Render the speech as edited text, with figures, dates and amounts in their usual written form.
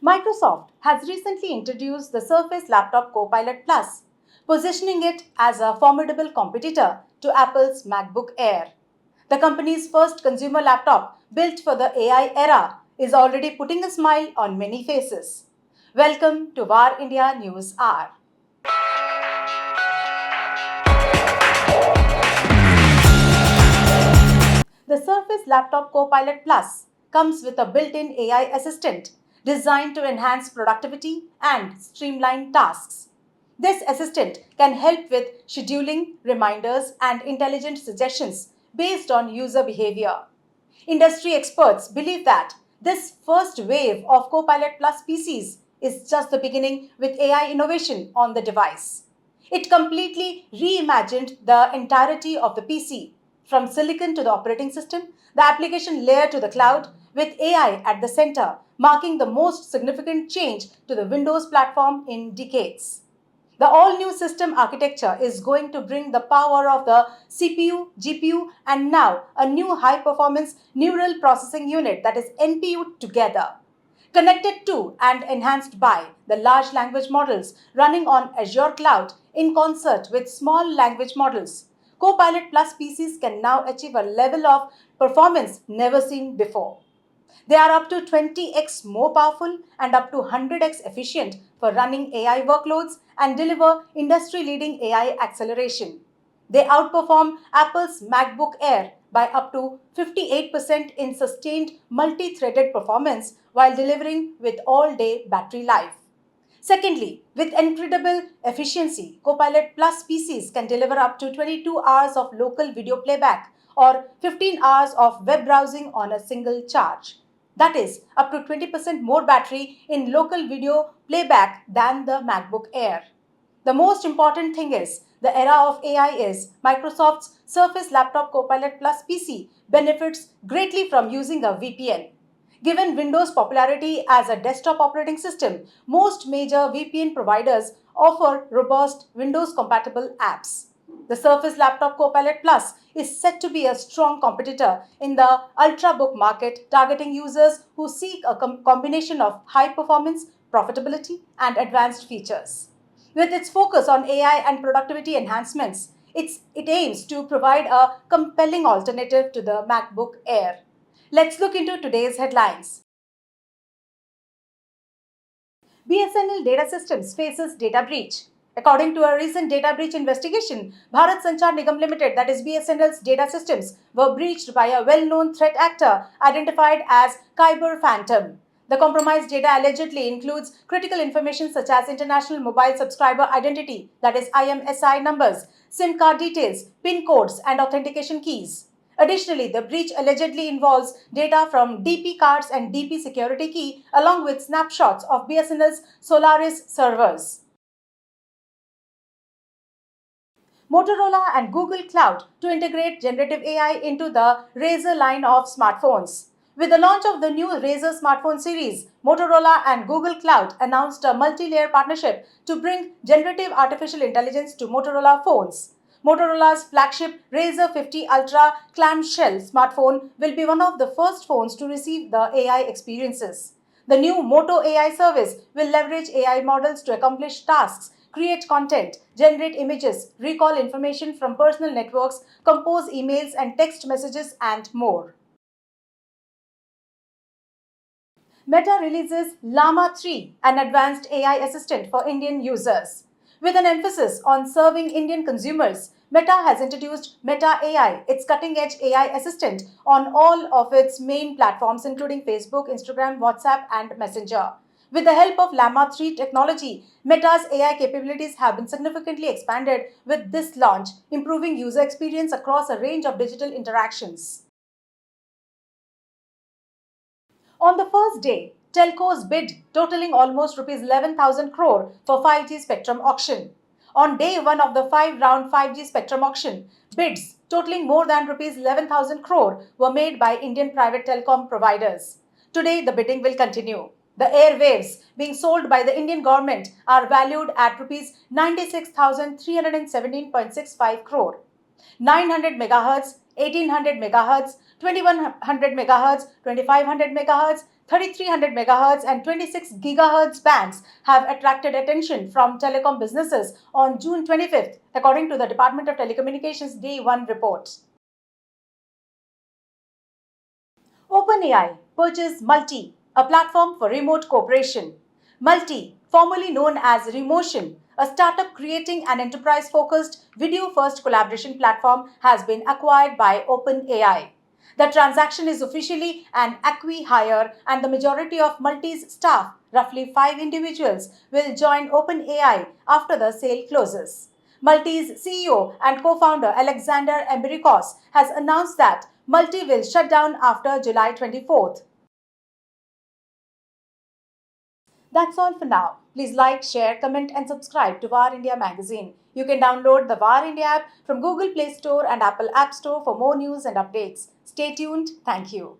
Microsoft has recently introduced the Surface Laptop Copilot Plus, positioning it as a formidable competitor to Apple's MacBook Air. The company's first consumer laptop, built for the AI era, is already putting a smile on many faces. Welcome to VAR India News Hour. The Surface Laptop Copilot Plus comes with a built-in AI assistant designed to enhance productivity and streamline tasks. This assistant can help with scheduling, reminders, and intelligent suggestions based on user behavior. Industry experts believe that this first wave of Copilot Plus PCs is just the beginning with AI innovation on the device. It completely reimagined the entirety of the PC, from silicon to the operating system, the application layer to the cloud, with AI at the center, marking the most significant change to the Windows platform in decades. The all-new system architecture is going to bring the power of the CPU, GPU, and now a new high-performance neural processing unit, that is NPU, together. Connected to and enhanced by the large language models running on Azure Cloud in concert with small language models, Copilot Plus PCs can now achieve a level of performance never seen before. They are up to 20x more powerful and up to 100x efficient for running AI workloads and deliver industry-leading AI acceleration. They outperform Apple's MacBook Air by up to 58% in sustained multi-threaded performance while delivering with all-day battery life. Secondly, with incredible efficiency, Copilot Plus PCs can deliver up to 22 hours of local video playback or 15 hours of web browsing on a single charge. That is, up to 20% more battery in local video playback than the MacBook Air. The most important thing is, the era of AI is Microsoft's Surface Laptop Copilot Plus PC benefits greatly from using a VPN. Given Windows' popularity as a desktop operating system, most major VPN providers offer robust Windows-compatible apps. The Surface Laptop Copilot Plus is set to be a strong competitor in the ultrabook market, targeting users who seek a combination of high performance, profitability, and advanced features. With its focus on AI and productivity enhancements, it aims to provide a compelling alternative to the MacBook Air. Let's look into today's headlines. BSNL Data Systems faces data breach. According to a recent data breach investigation, Bharat Sanchar Nigam Limited, that is BSNL's data systems, were breached by a well-known threat actor identified as Khyber Phantom. The compromised data allegedly includes critical information such as international mobile subscriber identity, that is IMSI numbers, SIM card details, PIN codes, and authentication keys. Additionally, the breach allegedly involves data from DP cards and DP security key along with snapshots of BSNL's Solaris servers. Motorola and Google Cloud to integrate generative AI into the Razr line of smartphones. With the launch of the new Razr smartphone series, Motorola and Google Cloud announced a multi-layer partnership to bring generative artificial intelligence to Motorola phones. Motorola's flagship Razr 50 Ultra clamshell smartphone will be one of the first phones to receive the AI experiences. The new Moto AI service will leverage AI models to accomplish tasks, create content, generate images, recall information from personal networks, compose emails and text messages, and more. Meta releases Llama 3, an advanced AI assistant for Indian users. With an emphasis on serving Indian consumers, Meta has introduced Meta AI, its cutting-edge AI assistant, on all of its main platforms including Facebook, Instagram, WhatsApp, and Messenger. With the help of Llama 3 technology, Meta's AI capabilities have been significantly expanded with this launch, improving user experience across a range of digital interactions. On the first day, telcos bid totaling almost Rs 11,000 crore for 5G spectrum auction. On day one of the 5-round 5G spectrum auction, bids totaling more than Rs 11,000 crore were made by Indian private telecom providers. Today, the bidding will continue. The airwaves being sold by the Indian government are valued at Rs 96,317.65 crore. 900 MHz, 1800 MHz, 2100 MHz, 2500 MHz, 3300 MHz and 26 GHz bands have attracted attention from telecom businesses on June 25th, according to the Department of Telecommunications Day 1 report. OpenAI purchased Multi, a platform for remote cooperation. Multi, formerly known as Remotion, a startup creating an enterprise-focused video-first collaboration platform, has been acquired by OpenAI. The transaction is officially an acqui-hire, and the majority of Multi's staff, roughly 5 individuals, will join OpenAI after the sale closes. Multi's CEO and co-founder Alexander Emberikos has announced that Multi will shut down after July 24th. That's all for now. Please like, share, comment and subscribe to VAR India magazine. You can download the VAR India app from Google Play Store and Apple App Store for more news and updates. Stay tuned. Thank you.